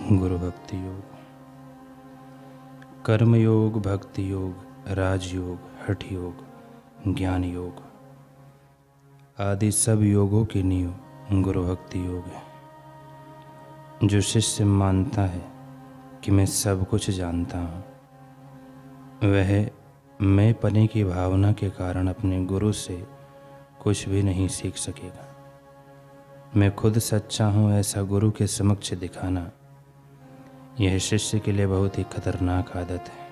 गुरु भक्ति योग, कर्म योग, भक्ति योग, राजयोग, हठ योग, ज्ञान योग आदि सब योगों की नींव गुरु भक्ति योग है। जो शिष्य मानता है कि मैं सब कुछ जानता हूँ, वह मैं पने की भावना के कारण अपने गुरु से कुछ भी नहीं सीख सकेगा। मैं खुद सच्चा हूँ ऐसा गुरु के समक्ष दिखाना, यह शिष्य के लिए बहुत ही खतरनाक आदत है।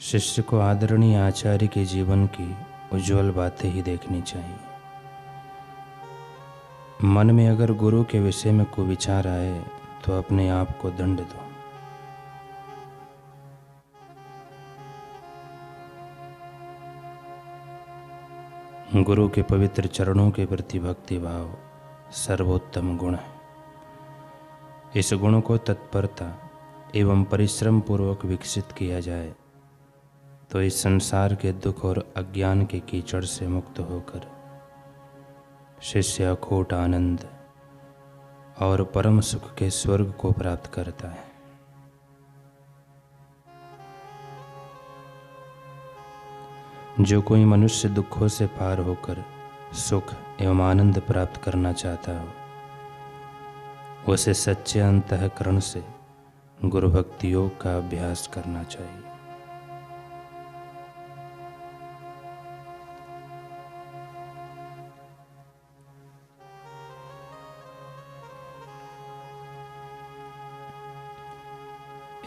शिष्य को आदरणीय आचार्य के जीवन की उज्जवल बातें ही देखनी चाहिए। मन में अगर गुरु के विषय में कोई विचार आए तो अपने आप को दंड दो। गुरु के पवित्र चरणों के प्रति भक्ति भाव सर्वोत्तम गुण है। इस गुण को तत्परता एवं परिश्रम पूर्वक विकसित किया जाए तो इस संसार के दुख और अज्ञान के कीचड़ से मुक्त होकर शिष्य अखोट आनंद और परम सुख के स्वर्ग को प्राप्त करता है। जो कोई मनुष्य दुखों से पार होकर सुख एवं आनंद प्राप्त करना चाहता हो, उसे सच्चे अंतःकरण से गुरु भक्ति योग का अभ्यास करना चाहिए।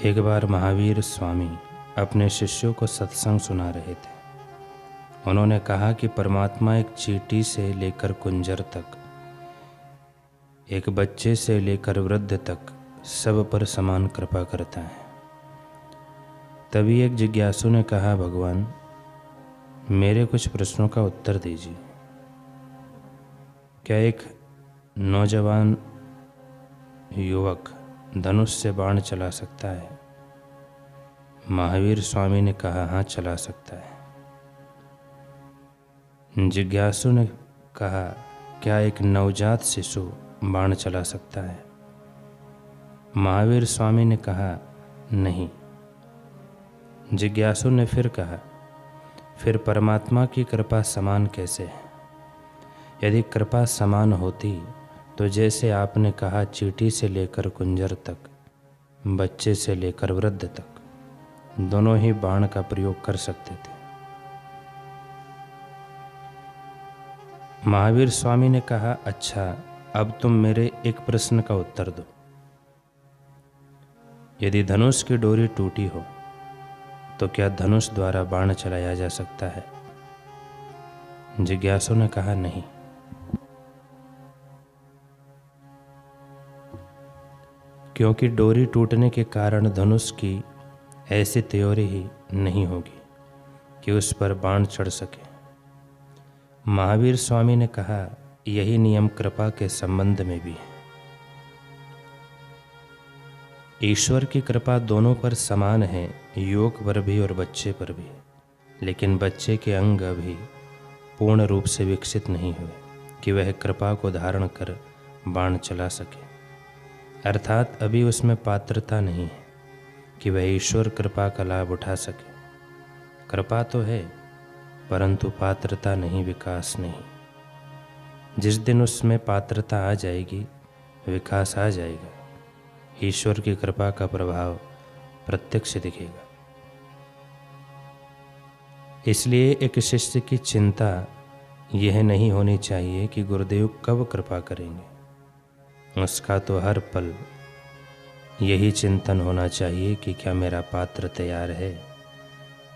एक बार महावीर स्वामी अपने शिष्यों को सत्संग सुना रहे थे। उन्होंने कहा कि परमात्मा एक चींटी से लेकर कुंजर तक, एक बच्चे से लेकर वृद्ध तक सब पर समान कृपा करता है। तभी एक जिज्ञासु ने कहा, भगवान मेरे कुछ प्रश्नों का उत्तर दीजिए। क्या एक नौजवान युवक धनुष से बाण चला सकता है? महावीर स्वामी ने कहा, हाँ चला सकता है। जिज्ञासु ने कहा, क्या एक नवजात शिशु बाण चला सकता है? महावीर स्वामी ने कहा, नहीं। जिज्ञासु ने फिर कहा, फिर परमात्मा की कृपा समान कैसे है? यदि कृपा समान होती तो जैसे आपने कहा चींटी से लेकर कुंजर तक, बच्चे से लेकर वृद्ध तक दोनों ही बाण का प्रयोग कर सकते थे। महावीर स्वामी ने कहा, अच्छा अब तुम मेरे एक प्रश्न का उत्तर दो। यदि धनुष की डोरी टूटी हो तो क्या धनुष द्वारा बाण चलाया जा सकता है? जिज्ञासु ने कहा, नहीं। क्योंकि डोरी टूटने के कारण धनुष की ऐसी त्योरी ही नहीं होगी कि उस पर बाण चढ़ सके। महावीर स्वामी ने कहा, यही नियम कृपा के संबंध में भी है। ईश्वर की कृपा दोनों पर समान है, युवक पर भी और बच्चे पर भी। लेकिन बच्चे के अंग अभी पूर्ण रूप से विकसित नहीं हुए कि वह कृपा को धारण कर बाण चला सके। अर्थात अभी उसमें पात्रता नहीं है कि वह ईश्वर कृपा का लाभ उठा सके। कृपा तो है परंतु पात्रता नहीं, विकास नहीं। जिस दिन उसमें पात्रता आ जाएगी, विकास आ जाएगा, ईश्वर की कृपा का प्रभाव प्रत्यक्ष दिखेगा। इसलिए एक शिष्य की चिंता यह नहीं होनी चाहिए कि गुरुदेव कब कृपा करेंगे। उसका तो हर पल यही चिंतन होना चाहिए कि क्या मेरा पात्र तैयार है,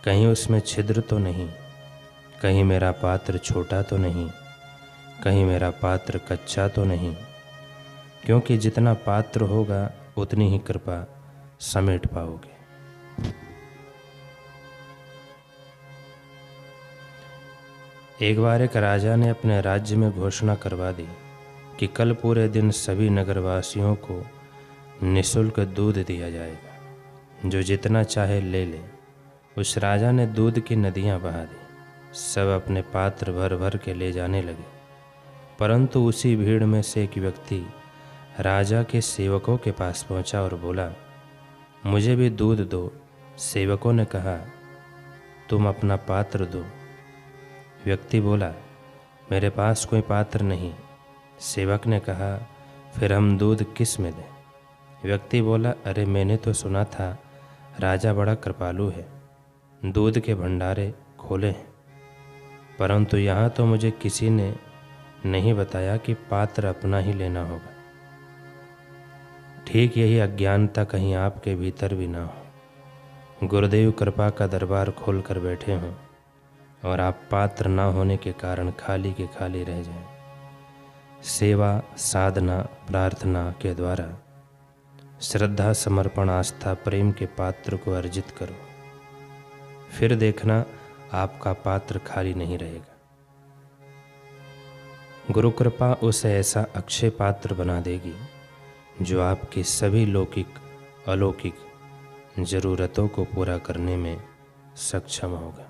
कहीं उसमें छिद्र तो नहीं, कहीं मेरा पात्र छोटा तो नहीं, कहीं मेरा पात्र कच्चा तो नहीं। क्योंकि जितना पात्र होगा उतनी ही कृपा समेट पाओगे। एक बार एक राजा ने अपने राज्य में घोषणा करवा दी कि कल पूरे दिन सभी नगरवासियों को निःशुल्क दूध दिया जाएगा, जो जितना चाहे ले ले। उस राजा ने दूध की नदियां बहा दी। सब अपने पात्र भर भर के ले जाने लगे, परंतु उसी भीड़ में से एक व्यक्ति राजा के सेवकों के पास पहुंचा और बोला, मुझे भी दूध दो। सेवकों ने कहा, तुम अपना पात्र दो। व्यक्ति बोला, मेरे पास कोई पात्र नहीं। सेवक ने कहा, फिर हम दूध किस में दें? व्यक्ति बोला, अरे मैंने तो सुना था राजा बड़ा कृपालु है, दूध के भंडारे खोले हैं, परंतु यहाँ तो मुझे किसी ने नहीं बताया कि पात्र अपना ही लेना होगा। ठीक यही अज्ञानता कहीं आपके भीतर भी ना हो। गुरुदेव कृपा का दरबार खोल कर बैठे हों और आप पात्र ना होने के कारण खाली के खाली रह जाएं। सेवा, साधना, प्रार्थना के द्वारा श्रद्धा, समर्पण, आस्था, प्रेम के पात्र को अर्जित करो। फिर देखना आपका पात्र खाली नहीं रहेगा। गुरु कृपा उसे ऐसा अक्षय पात्र बना देगी जो आपकी सभी लौकिक अलौकिक जरूरतों को पूरा करने में सक्षम होगा।